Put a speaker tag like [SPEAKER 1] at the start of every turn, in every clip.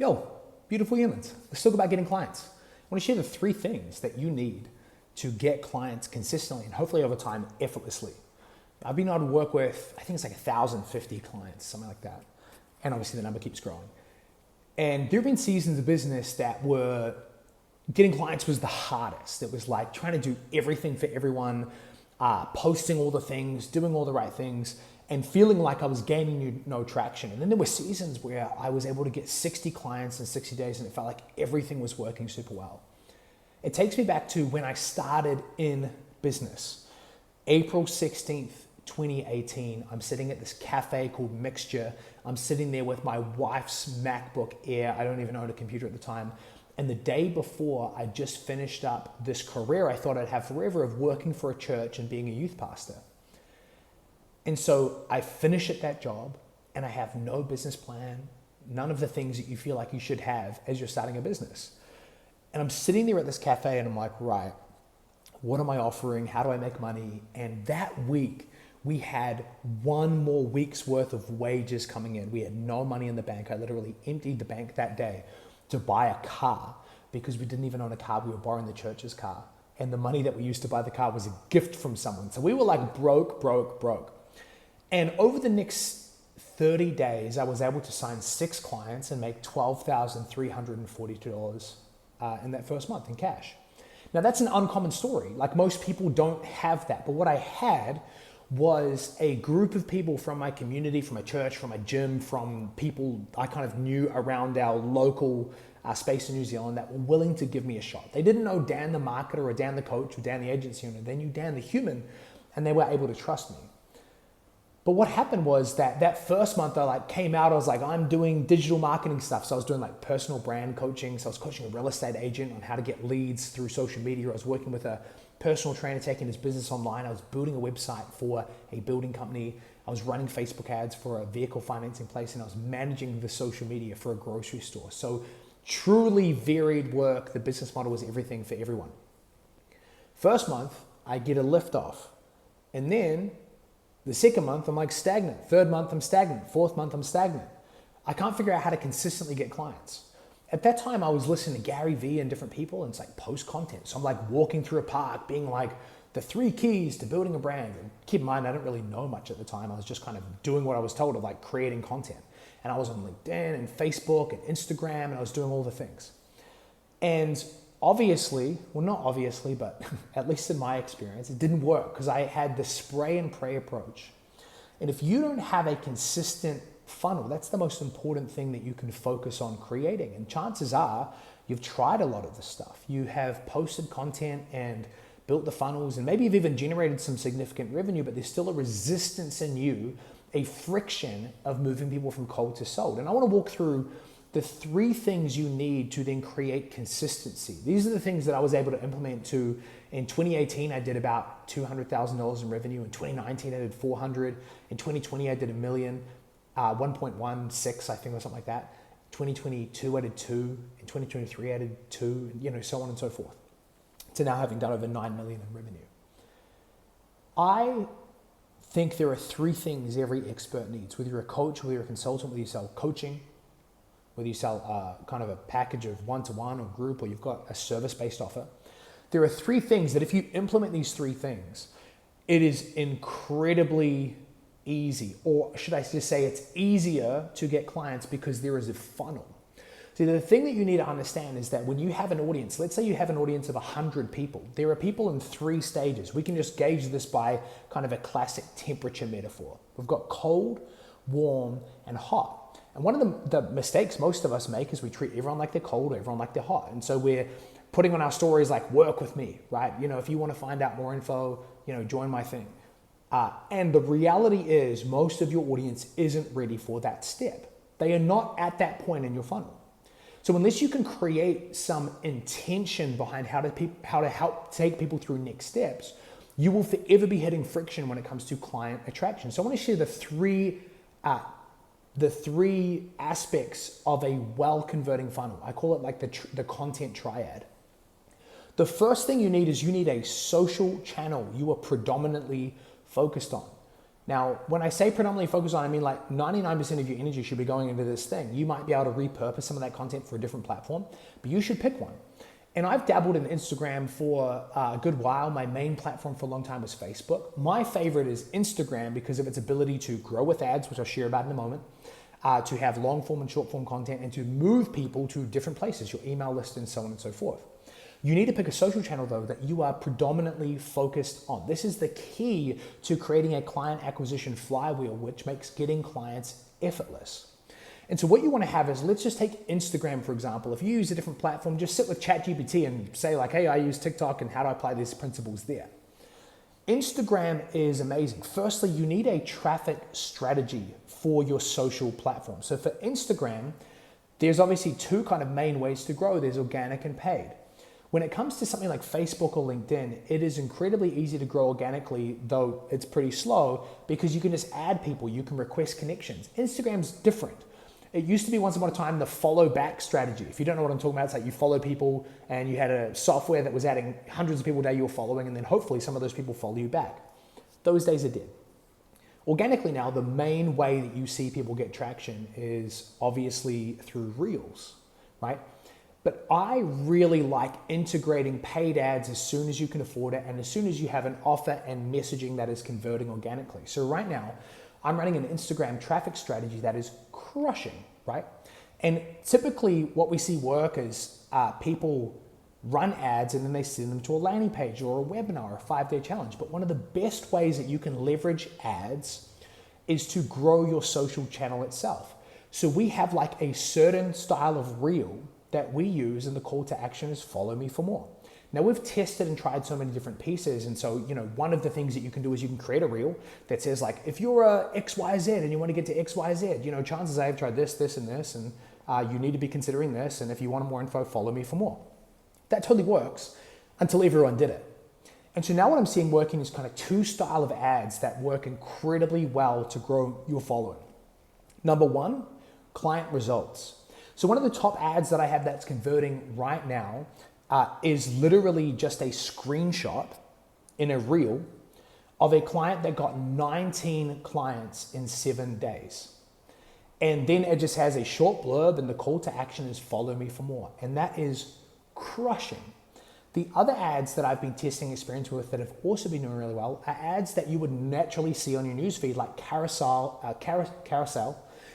[SPEAKER 1] Yo, beautiful humans. Let's talk about getting clients. I want to share the 3 things that you need to get clients consistently and hopefully over time effortlessly. I've been able to work with, I think it's like 1,050 clients, something like that. And obviously the number keeps growing. And there have been seasons of business that were, getting clients was the hardest. It was like trying to do everything for everyone, posting all the things, doing all the right things, and feeling like I was gaining no traction. And then there were seasons where I was able to get 60 clients in 60 days and it felt like everything was working super well. It takes me back to when I started in business. April 16th, 2018, I'm sitting at this cafe called Mixture. I'm sitting there with my wife's MacBook Air. I don't even own a computer at the time. And the day before, I just finished up this career I thought I'd have forever of working for a church and being a youth pastor. And so I finish at that job and I have no business plan, none of the things that you feel like you should have as you're starting a business. And I'm sitting there at this cafe and I'm like, right, what am I offering? How do I make money? And that week, we had 1 more week's worth of wages coming in. We had no money in the bank. I literally emptied the bank that day to buy a car because we didn't even own a car. We were borrowing the church's car. And the money that we used to buy the car was a gift from someone. So we were like broke. And over the next 30 days, I was able to sign 6 clients and make $12,342 in that first month in cash. Now that's an uncommon story. Like most people don't have that. But what I had was a group of people from my community, from a church, from a gym, from people I kind of knew around our local space in New Zealand that were willing to give me a shot. They didn't know Dan the marketer or Dan the coach or Dan the agency owner. They knew Dan the human and they were able to trust me. But what happened was that first month I came out, I was like, I'm doing digital marketing stuff. So I was doing like personal brand coaching. So I was coaching a real estate agent on how to get leads through social media. I was working with a personal trainer taking his business online. I was building a website for a building company. I was running Facebook ads for a vehicle financing place and I was managing the social media for a grocery store. So truly varied work. The business model was everything for everyone. First month, I get a lift off. And then the second month, I'm like stagnant. Third month, I'm stagnant. Fourth month, I'm stagnant. I can't figure out how to consistently get clients. At that time, I was listening to Gary Vee and different people, and it's like post content. So I'm like walking through a park being like, the 3 keys to building a brand. And keep in mind, I didn't really know much at the time. I was just kind of doing what I was told of like creating content. And I was on LinkedIn and Facebook and Instagram, and I was doing all the things. And obviously, well, not obviously, but at least in my experience, it didn't work because I had the spray and pray approach. And if you don't have a consistent funnel, that's the most important thing that you can focus on creating. And chances are you've tried a lot of this stuff. You have posted content and built the funnels, and maybe you've even generated some significant revenue, but there's still a resistance in you, a friction of moving people from cold to sold. And I want to walk through the 3 things you need to then create consistency. These are the things that I was able to implement to. In 2018, I did about $200,000 in revenue. In 2019, I did 400. In 2020, I did $1 million, 1.16, I think, or something like that. 2022, I did 2. In 2023, I did 2, so on and so forth. To now having done over 9 million in revenue. I think there are 3 things every expert needs. Whether you're a coach, whether you're a consultant, whether you sell coaching, whether you sell kind of a package of one-to-one or group, or you've got a service-based offer. There are 3 things that if you implement these 3 things, it is incredibly easy, or should I just say it's easier to get clients because there is a funnel. See, the thing that you need to understand is that when you have an audience, let's say you have an audience of 100 people, there are people in 3 stages. We can just gauge this by kind of a classic temperature metaphor. We've got cold, warm, and hot. And one of the mistakes most of us make is we treat everyone like they're cold or everyone like they're hot. And so we're putting on our stories like, work with me, right? If you want to find out more info, join my thing. And the reality is most of your audience isn't ready for that step. They are not at that point in your funnel. So unless you can create some intention behind how to help take people through next steps, you will forever be hitting friction when it comes to client attraction. So I want to share the three aspects of a well-converting funnel. I call it like the content triad. The first thing you need is you need a social channel you are predominantly focused on. Now, when I say predominantly focus on, I mean like 99% of your energy should be going into this thing. You might be able to repurpose some of that content for a different platform, but you should pick one. And I've dabbled in Instagram for a good while. My main platform for a long time was Facebook. My favorite is Instagram because of its ability to grow with ads, which I'll share about in a moment, to have long form and short form content, and to move people to different places, your email list and so on and so forth. You need to pick a social channel though that you are predominantly focused on. This is the key to creating a client acquisition flywheel, which makes getting clients effortless. And so what you want to have is, let's just take Instagram, for example. If you use a different platform, just sit with ChatGPT and say like, hey, I use TikTok and how do I apply these principles there? Instagram is amazing. Firstly, you need a traffic strategy for your social platform. So for Instagram, there's obviously two kind of main ways to grow. There's organic and paid. When it comes to something like Facebook or LinkedIn, it is incredibly easy to grow organically, though it's pretty slow, because you can just add people, you can request connections. Instagram's different. It used to be once upon a time the follow back strategy. If you don't know what I'm talking about, it's like you follow people and you had a software that was adding hundreds of people a day you were following, and then hopefully some of those people follow you back. Those days are dead. Organically now, the main way that you see people get traction is obviously through Reels, right? But I really like integrating paid ads as soon as you can afford it and as soon as you have an offer and messaging that is converting organically. So right now, I'm running an Instagram traffic strategy that is crushing, right? And typically what we see work is people run ads and then they send them to a landing page or a webinar or a 5-day challenge. But one of the best ways that you can leverage ads is to grow your social channel itself. So we have like a certain style of reel that we use, and the call to action is follow me for more. Now we've tested and tried so many different pieces, and so one of the things that you can do is you can create a reel that says like, if you're a XYZ and you want to get to XYZ, chances are I've tried this, this, and this, and you need to be considering this, and if you want more info, follow me for more. That totally works until everyone did it. And so now what I'm seeing working is kind of two style of ads that work incredibly well to grow your following. Number one, client results. So one of the top ads that I have that's converting right now is literally just a screenshot in a reel of a client that got 19 clients in 7 days. And then it just has a short blurb and the call to action is follow me for more. And that is crushing. The other ads that I've been testing experience with that have also been doing really well are ads that you would naturally see on your newsfeed, like carousel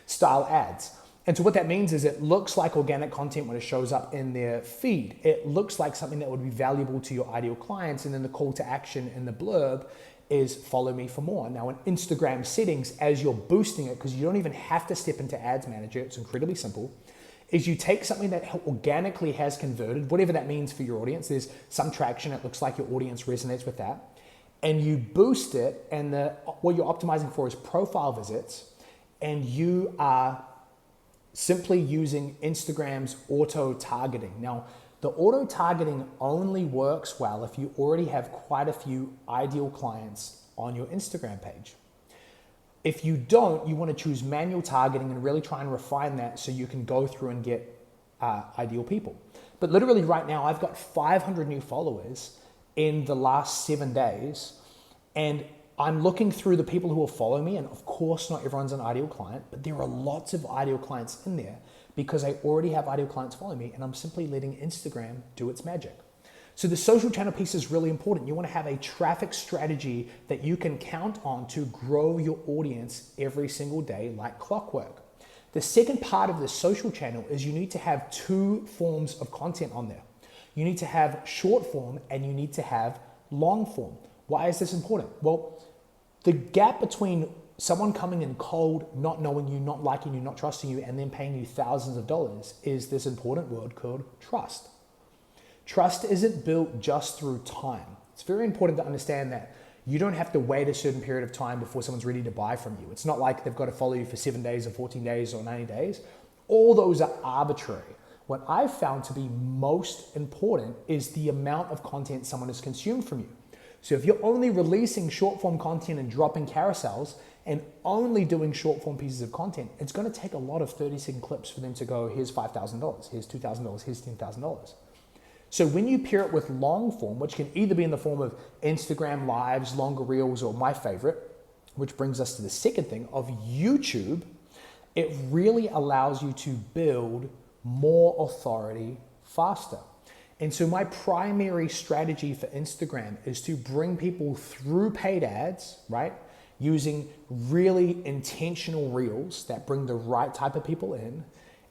[SPEAKER 1] style ads. And so what that means is it looks like organic content when it shows up in their feed. It looks like something that would be valuable to your ideal clients, and then the call to action in the blurb is follow me for more. Now in Instagram settings, as you're boosting it, because you don't even have to step into Ads Manager, it's incredibly simple, is you take something that organically has converted, whatever that means for your audience, there's some traction, it looks like your audience resonates with that, and you boost it, and what you're optimizing for is profile visits, and you are simply using Instagram's auto-targeting. Now, the auto-targeting only works well if you already have quite a few ideal clients on your Instagram page. If you don't, you want to choose manual targeting and really try and refine that so you can go through and get ideal people. But literally right now, I've got 500 new followers in the last 7 days, and I'm looking through the people who will follow me, and of course not everyone's an ideal client, but there are lots of ideal clients in there because I already have ideal clients follow me, and I'm simply letting Instagram do its magic. So the social channel piece is really important. You want to have a traffic strategy that you can count on to grow your audience every single day like clockwork. The second part of the social channel is you need to have two forms of content on there. You need to have short form and you need to have long form. Why is this important? Well, the gap between someone coming in cold, not knowing you, not liking you, not trusting you, and then paying you thousands of dollars is this important word called trust. Trust isn't built just through time. It's very important to understand that you don't have to wait a certain period of time before someone's ready to buy from you. It's not like they've got to follow you for 7 days or 14 days or 90 days. All those are arbitrary. What I've found to be most important is the amount of content someone has consumed from you. So if you're only releasing short form content and dropping carousels and only doing short form pieces of content, it's going to take a lot of 30-second clips for them to go, here's $5,000, here's $2,000, here's $10,000. So when you pair it with long form, which can either be in the form of Instagram lives, longer reels, or my favorite, which brings us to the second thing of YouTube. It really allows you to build more authority faster. And so my primary strategy for Instagram is to bring people through paid ads, right? Using really intentional reels that bring the right type of people in,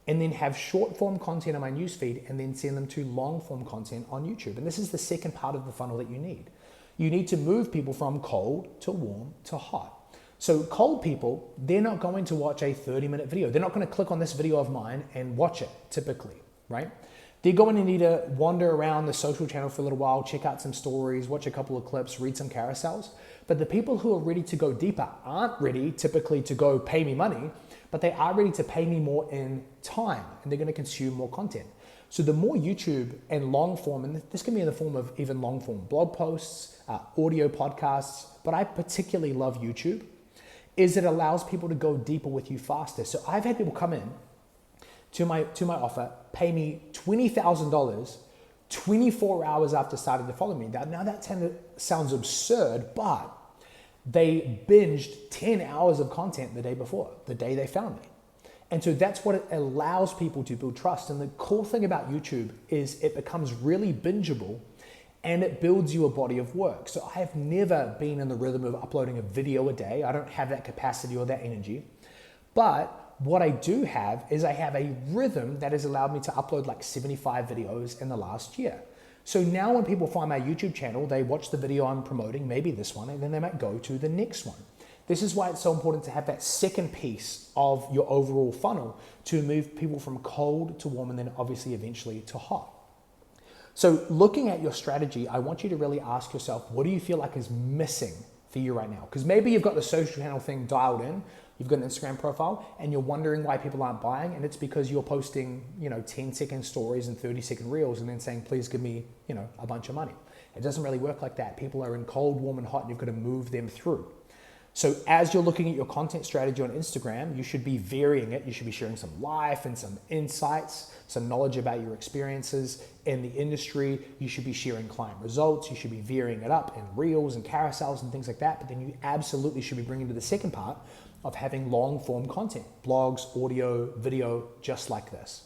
[SPEAKER 1] and then have short form content on my newsfeed and then send them to long form content on YouTube. And this is the second part of the funnel that you need. You need to move people from cold to warm to hot. So cold people, they're not going to watch a 30-minute video. They're not going to click on this video of mine and watch it typically, right? They're going to need to wander around the social channel for a little while, check out some stories, watch a couple of clips, read some carousels. But the people who are ready to go deeper aren't ready typically to go pay me money, but they are ready to pay me more in time, and they're going to consume more content. So the more YouTube and long form, and this can be in the form of even long form blog posts, audio podcasts, but I particularly love YouTube, is it allows people to go deeper with you faster. So I've had people come in to my offer, pay me $20,000 24 hours after starting to follow me. Now that sounds absurd, but they binged 10 hours of content the day before, the day they found me. And so that's what it allows people to build trust. And the cool thing about YouTube is it becomes really bingeable and it builds you a body of work. So I have never been in the rhythm of uploading a video a day. I don't have that capacity or that energy. But what I do have is I have a rhythm that has allowed me to upload like 75 videos in the last year. So now when people find my YouTube channel, they watch the video I'm promoting, maybe this one, and then they might go to the next one. This is why it's so important to have that second piece of your overall funnel to move people from cold to warm and then obviously eventually to hot. So looking at your strategy, I want you to really ask yourself, what do you feel like is missing for you right now? Because maybe you've got the social channel thing dialed in, you've got an Instagram profile and you're wondering why people aren't buying, and it's because you're posting, 10-second stories and 30-second reels and then saying, please give me, a bunch of money. It doesn't really work like that. People are in cold, warm, and hot, and you've got to move them through. So as you're looking at your content strategy on Instagram, you should be varying it. You should be sharing some life and some insights, some knowledge about your experiences in the industry. You should be sharing client results. You should be varying it up in reels and carousels and things like that. But then you absolutely should be bringing to the second part of having long form content, blogs, audio, video, just like this.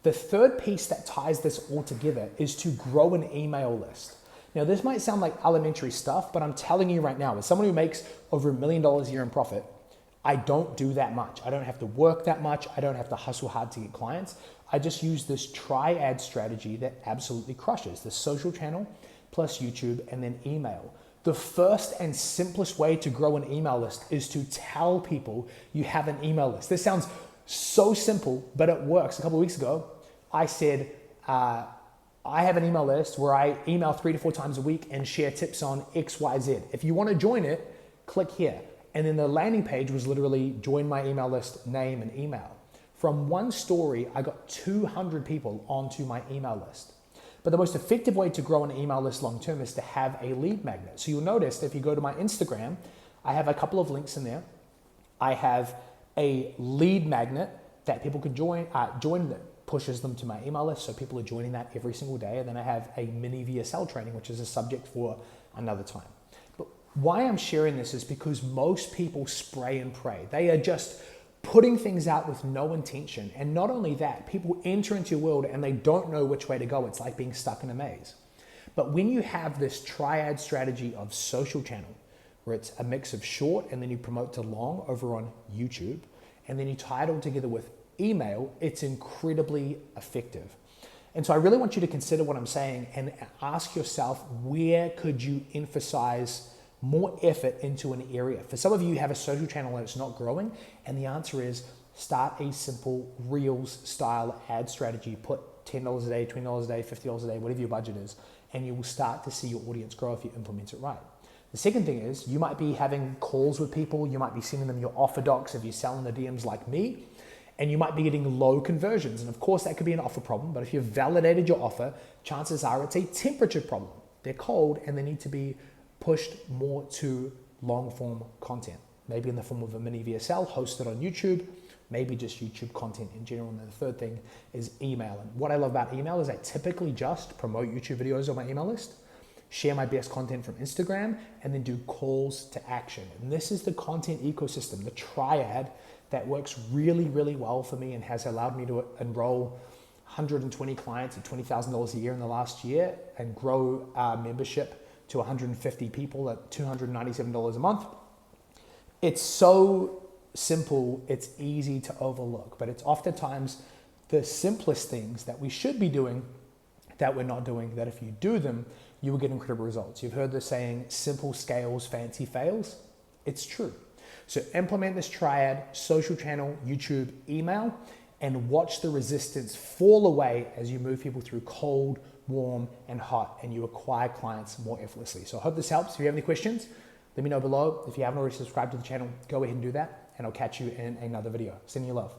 [SPEAKER 1] The third piece that ties this all together is to grow an email list. Now, this might sound like elementary stuff, but I'm telling you right now, as someone who makes over $1 million a year in profit, I don't do that much. I don't have to work that much. I don't have to hustle hard to get clients. I just use this triad strategy that absolutely crushes the social channel plus YouTube and then email. The first and simplest way to grow an email list is to tell people you have an email list. This sounds so simple, but it works. A couple of weeks ago, I said, I have an email list where I email 3 to 4 times a week and share tips on XYZ. If you want to join it, click here. And then the landing page was literally join my email list, name and email. From one story, I got 200 people onto my email list. But the most effective way to grow an email list long-term is to have a lead magnet. So you'll notice if you go to my Instagram, I have a couple of links in there. I have a lead magnet that people can join that pushes them to my email list. So people are joining that every single day. And then I have a mini VSL training, which is a subject for another time. But why I'm sharing this is because most people spray and pray. They are just putting things out with no intention. And not only that, people enter into your world and they don't know which way to go. It's like being stuck in a maze. But when you have this triad strategy of social channel, where it's a mix of short and then you promote to long over on YouTube, and then you tie it all together with email, it's incredibly effective. And so I really want you to consider what I'm saying and ask yourself, where could you emphasize more effort into an area? For some of you have a social channel and it's not growing, and the answer is start a simple Reels style ad strategy. Put $10 a day, $20 a day, $50 a day, whatever your budget is, and you will start to see your audience grow if you implement it right. The second thing is you might be having calls with people, you might be sending them your offer docs if you're selling the DMs like me, and you might be getting low conversions. And of course that could be an offer problem, but if you've validated your offer, chances are it's a temperature problem. They're cold and they need to be pushed more to long form content, maybe in the form of a mini VSL hosted on YouTube, maybe just YouTube content in general. And then the third thing is email. And what I love about email is I typically just promote YouTube videos on my email list. share my best content from Instagram, and then do calls to action. And this is the content ecosystem, the triad, that works really, really well for me and has allowed me to enroll 120 clients at $20,000 a year in the last year and grow our membership to 150 people at $297 a month. It's so simple, it's easy to overlook, but it's oftentimes the simplest things that we should be doing that we're not doing, that if you do them, you will get incredible results. You've heard the saying, simple scales, fancy fails. It's true. So implement this triad: social channel, YouTube, email, and watch the resistance fall away as you move people through cold, warm, and hot, and you acquire clients more effortlessly. So I hope this helps. If you have any questions, let me know below. If you haven't already subscribed to the channel, go ahead and do that, and I'll catch you in another video. Sending you love.